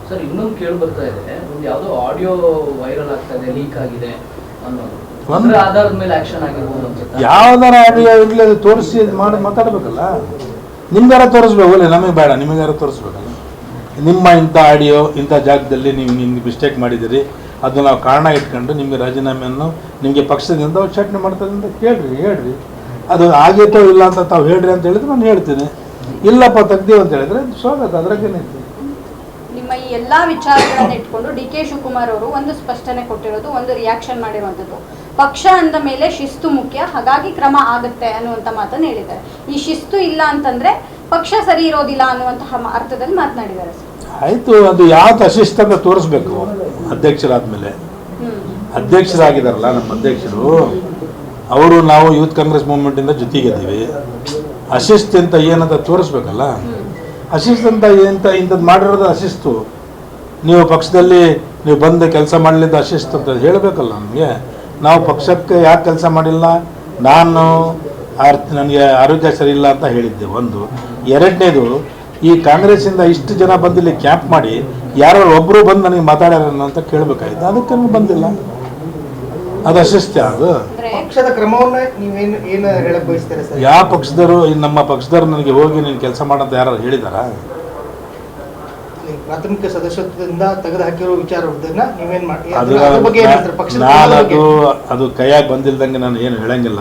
Sir ಇನ್ನೊಂದು ಕೇಳಿ ಬರ್ತಾ ಇದೆ, ಒಂದು ಯಾವುದೋ ಆಡಿಯೋ ವೈರಲ್ ಆಗ್ತಾ ಇದೆ, ಲೀಕ್ ಆಗಿದೆ ಅನ್ನೋದು, ಅದರ ಆಧಾರದ ಮೇಲೆ ಆಕ್ಷನ್ ಆಗಿರ್ಬೋದು ಅನ್ಸುತ್ತೆ. ಯಾವ್ದಾರ ಆಡಿಯೋ ಇರಲಿ ಅದು ತೋರಿಸಿ ಮಾಡಿ ಮಾತಾಡ್ಬೇಕಲ್ಲ. ನಿಮ್ಗಾರ ತೋರಿಸ್ಬೇಕು, ನಮಗೆ ಬೇಡ, ನಿಮಗಾರ ತೋರಿಸ್ಬೇಕಲ್ಲ. ನಿಮ್ಮ ಇಂಥ ಆಡಿಯೋ ಇಂಥ ಜಾಗದಲ್ಲಿ ನೀವು ನಿಮ್ಗೆ ಮಿಸ್ಟೇಕ್ ಮಾಡಿದ್ದೀರಿ, ಅದು ನಾವು ಕಾರಣ ಇಟ್ಕೊಂಡು ನಿಮಗೆ ರಾಜೀನಾಮೆಯನ್ನು ನಿಮಗೆ ಪಕ್ಷದಿಂದ ಉಚ್ಚಾಟನೆ ಮಾಡ್ತಾರೆ ಅಂತ ಹೇಳ್ರಿ. ಅದು ಆಗೈತೋ ಇಲ್ಲ ಅಂತ ತಾವು ಹೇಳ್ರಿ ಅಂತ ಹೇಳಿದ್ರೆ ನಾನು ಹೇಳ್ತೀನಿ. ಇಲ್ಲಪ್ಪ ತೆಗ್ದೀವಿ ಅಂತ ಹೇಳಿದ್ರೆ ಸ್ವಾಗತ, ಅದ್ರಾಗೇನೈತಿ. ನಿಮ್ಮ ಈ ಎಲ್ಲಾ ವಿಚಾರಗಳನ್ನ ಇಟ್ಕೊಂಡು ಡಿ ಕೆ ಶಿವಕುಮಾರ್ ಅವರು ಒಂದು ಸ್ಪಷ್ಟನೆ ಕೊಟ್ಟಿರೋದು, ಒಂದು ರಿಯಾಕ್ಷನ್ ಮಾಡಿರುವಂಥದ್ದು, ಪಕ್ಷ ಅಂದ ಮೇಲೆ ಶಿಸ್ತು ಮುಖ್ಯ, ಹಾಗಾಗಿ ಕ್ರಮ ಆಗುತ್ತೆ ಅನ್ನುವಂಥ ಮಾತನ್ನು ಹೇಳಿದ್ದಾರೆ. ಈ ಶಿಸ್ತು ಇಲ್ಲ ಅಂತಂದ್ರೆ ಪಕ್ಷ ಸರಿ ಇರೋದಿಲ್ಲ ಅನ್ನುವಂತಹ ಅರ್ಥದಲ್ಲಿ ಮಾತನಾಡಿದ್ದಾರೆ. ಆಯಿತು, ಅದು ಯಾವ್ದು ಅಶಿಸ್ತು ಅಂತ ತೋರಿಸ್ಬೇಕು. ಅಧ್ಯಕ್ಷರಾದ್ಮೇಲೆ ಅಧ್ಯಕ್ಷರಾಗಿದ್ದಾರಲ್ಲ ನಮ್ಮ ಅಧ್ಯಕ್ಷರು, ಅವರು ನಾವು ಯೂತ್ ಕಾಂಗ್ರೆಸ್ ಮೂವ್ಮೆಂಟಿಂದ ಜೊತೆಗಿದ್ದೀವಿ. ಅಶಿಸ್ತು ಅಂತ ಏನಂತ ತೋರಿಸ್ಬೇಕಲ್ಲ. ಅಶಿಸ್ತು ಅಂತ ಇಂಥದ್ದು ಮಾಡಿರೋದು ಅಶಿಸ್ತು. ನೀವು ಪಕ್ಷದಲ್ಲಿ ನೀವು ಬಂದು ಕೆಲಸ ಮಾಡಲಿದ್ದ ಅಶಿಸ್ತು ಅಂತ ಹೇಳಬೇಕಲ್ಲ ನಮಗೆ. ನಾವು ಪಕ್ಷಕ್ಕೆ ಯಾಕೆ ಕೆಲಸ ಮಾಡಿಲ್ಲ, ನನಗೆ ಆರೋಗ್ಯ ಸರಿ ಇಲ್ಲ ಅಂತ ಹೇಳಿದ್ದೆ ಒಂದು. ಎರಡನೇದು, ಈ ಕಾಂಗ್ರೆಸ್ಸಿಂದ ಇಷ್ಟು ಜನ ಬಂದಿಲ್ಲಿ ಕ್ಯಾಂಪ್ ಮಾಡಿ ಯಾರೋ ಒಬ್ಬರು ಬಂದು ನನಗೆ ಮಾತಾಡ್ಯಾರ ಅಂತ ಕೇಳಬೇಕಾಯ್ತು, ಅದಕ್ಕೆ ನನಗೆ ಬಂದಿಲ್ಲ. ಅದು ಅಶಿಸ್ತ್ಯ. ಅದು ಪಕ್ಷದ ಕ್ರಮವನ್ನ ನೀವೇನು ಹೇಳಕ್ ಬಯಸ್ತೀರಾ ಸರ್? ಯಾವ ಪಕ್ಷದವರು, ನಮ್ಮ ಪಕ್ಷದವರು ನನಗೆ ಹೋಗಿ ನೀನು ಕೆಲಸ ಮಾಡಂತ ಯಾರು ಹೇಳಿದಾರಾ? ಪ್ರಾಥಮಿಕ ಸದಸ್ಯತ್ವದಿಂದ ತೆಗೆದು ಹಾಕಿರೋ ವಿಚಾರವನ್ನ ನೀವೇನ್ ಮಾಡಿ ಅದು ಕೈಯಾಗಿ ಬಂದಿಲ್ದಂಗೆ ನಾನು ಏನು ಹೇಳಂಗಿಲ್ಲ.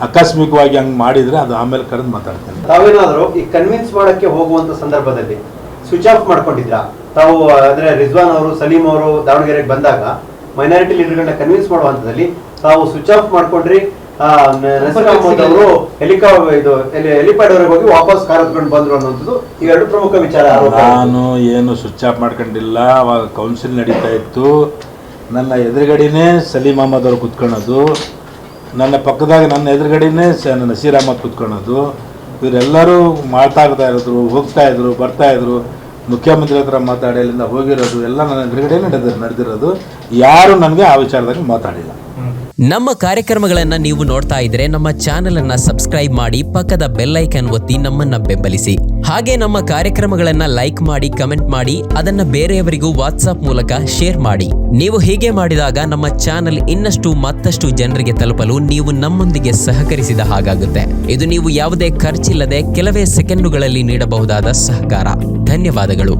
ಆಕಸ್ಮಿಕವಾಗಿ ಹಂಗೆ ಮಾಡಿದ್ರೆ ಅದು ಆಮೇಲೆ ಕರೆದು ಮಾತಾಡ್ತೇನೆ. ತಾವೇನಾದರೂ ಈ ಕನ್ವಿನ್ಸ್ ಮಾಡಕ್ಕೆ ಹೋಗುವಂತ ಸಂದರ್ಭದಲ್ಲಿ ಸ್ವಿಚ್ ಆಫ್ ಮಾಡ್ಕೊಂಡಿದ್ರಾ ತಾವು? ಅಂದ್ರೆ ರಿಜ್ವಾನ್ ಅವರು, ಸಲೀಂ ಅವರು ದಾವಣಗೆರೆಗೆ ಬಂದಾಗ ಮೈನಾರಿಟಿ ಲೀಡರ್ಗಳನ್ನ ಕನ್ವಿನ್ಸ್ ಮಾಡುವ ಹಂತದಲ್ಲಿ ತಾವು ಸ್ವಿಚ್ ಆಫ್ ಮಾಡ್ಕೊಂಡ್ರಿ. ನಸೀರ್ ಅಹಮದ್ ಅವರು ಹೆಲಿಪ್ಯಾಡ್ ವರೆಗೆ ಹೋಗಿ ವಾಪಸ್ ಕಾರ್ ಹೊತ್ಕೊಂಡು ಬಂದ್ರು ಅನ್ನೋದು ಇವೆರಡು ಪ್ರಮುಖ ವಿಚಾರ. ನಾನು ಏನು ಸ್ವಿಚ್ ಆಫ್ ಮಾಡ್ಕೊಂಡಿಲ್ಲ. ಅವಾಗ ಕೌನ್ಸಿಲ್ ನಡೀತಾ ಇತ್ತು. ನನ್ನ ಎದುರುಗಡೆನೇ ಸಲೀಂ ಅಹಮದ್ ಅವರು ಕುತ್ಕೊಳ್ಳೋದು, ನನ್ನ ಪಕ್ಕದಾಗ ನನ್ನ ಎದುರುಗಡೆನೇ ನಸೀರ್ ಅಹಮದ್ ಕುತ್ಕೊಳ್ಳೋದು. ಇವರೆಲ್ಲರೂ ಮಾತಾಡ್ತಾ ಇರೋದು, ಹೋಗ್ತಾ ಇದ್ರು, ಬರ್ತಾ ಇದ್ರು. ಮುಖ್ಯಮಂತ್ರಿ ಹತ್ರ ಮಾತಾಡಿ ಅಲ್ಲಿಂದ ಹೋಗಿರೋದು ಎಲ್ಲ ನನ್ನ ಎದುರುಗಡೆನೇ ನಡೆದಿರೋದು. ಯಾರು ನನಗೆ ಆ ವಿಚಾರದಲ್ಲಿ ಮಾತಾಡಿಲ್ಲ. ನಮ್ಮ ಕಾರ್ಯಕ್ರಮಗಳನ್ನು ನೀವು ನೋಡ್ತಾ ಇದ್ರೆ ನಮ್ಮ ಚಾನೆಲ್ ಅನ್ನ ಸಬ್ಸ್ಕ್ರೈಬ್ ಮಾಡಿ, ಪಕ್ಕದ ಬೆಲ್ ಐಕಾನ್ ಒತ್ತಿ ನಮ್ಮನ್ನ ಬೆಂಬಲಿಸಿ. ಹಾಗೆ ನಮ್ಮ ಕಾರ್ಯಕ್ರಮಗಳನ್ನ ಲೈಕ್ ಮಾಡಿ, ಕಮೆಂಟ್ ಮಾಡಿ, ಅದನ್ನ ಬೇರೆಯವರಿಗೂ ವಾಟ್ಸ್ಆಪ್ ಮೂಲಕ ಶೇರ್ ಮಾಡಿ. ನೀವು ಹೀಗೆ ಮಾಡಿದಾಗ ನಮ್ಮ ಚಾನೆಲ್ ಮತ್ತಷ್ಟು ಜನರಿಗೆ ತಲುಪಲು ನೀವು ನಮ್ಮೊಂದಿಗೆ ಸಹಕರಿಸಿದ ಹಾಗಾಗುತ್ತೆ. ಇದು ನೀವು ಯಾವುದೇ ಖರ್ಚಿಲ್ಲದೆ ಕೆಲವೇ ಸೆಕೆಂಡುಗಳಲ್ಲಿ ನೀಡಬಹುದಾದ ಸಹಕಾರ. ಧನ್ಯವಾದಗಳು.